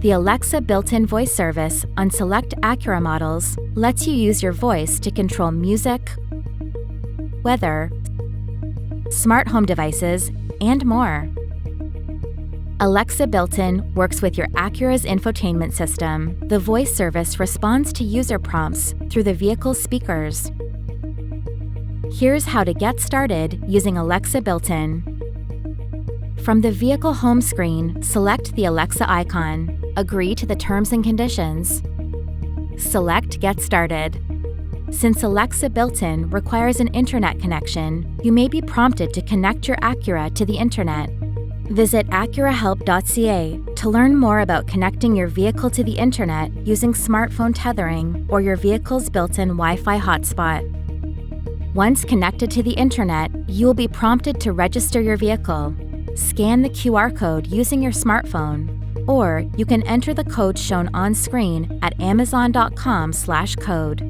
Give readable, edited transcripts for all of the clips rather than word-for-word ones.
The Alexa built-in voice service on select Acura models lets you use your voice to control music, weather, smart home devices, and more. Alexa built-in works with your Acura's infotainment system. The voice service responds to user prompts through the vehicle's speakers. Here's how to get started using Alexa built-in. From the vehicle home screen, select the Alexa icon. Agree to the terms and conditions. Select Get Started. Since Alexa built-in requires an internet connection, you may be prompted to connect your Acura to the internet. Visit acurahelp.ca to learn more about connecting your vehicle to the internet using smartphone tethering or your vehicle's built-in Wi-Fi hotspot. Once connected to the internet, you will be prompted to register your vehicle. Scan the QR code using your smartphone, or you can enter the code shown on screen at amazon.com/code.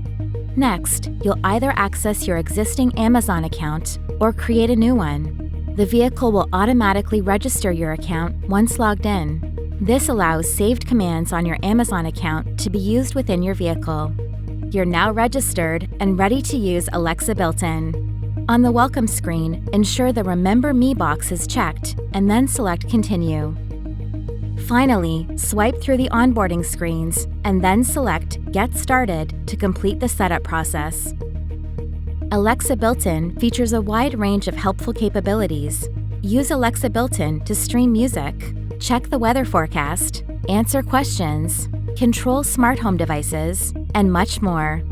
Next, you'll either access your existing Amazon account or create a new one. The vehicle will automatically register your account once logged in. This allows saved commands on your Amazon account to be used within your vehicle. You're now registered and ready to use Alexa built-in. On the welcome screen, ensure the Remember Me box is checked and then select Continue. Finally, swipe through the onboarding screens and then select Get Started to complete the setup process. Alexa built-in features a wide range of helpful capabilities. Use Alexa built-in to stream music, check the weather forecast, answer questions, control smart home devices, and much more.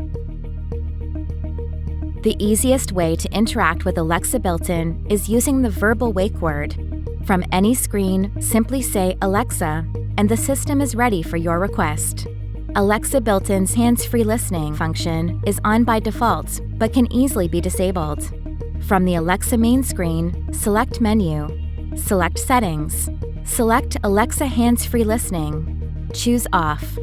The easiest way to interact with Alexa built-in is using the verbal wake word. From any screen, simply say Alexa, and the system is ready for your request. Alexa built-in's hands-free listening function is on by default, but can easily be disabled. From the Alexa main screen, select Menu, select Settings, select Alexa hands-free listening, choose Off.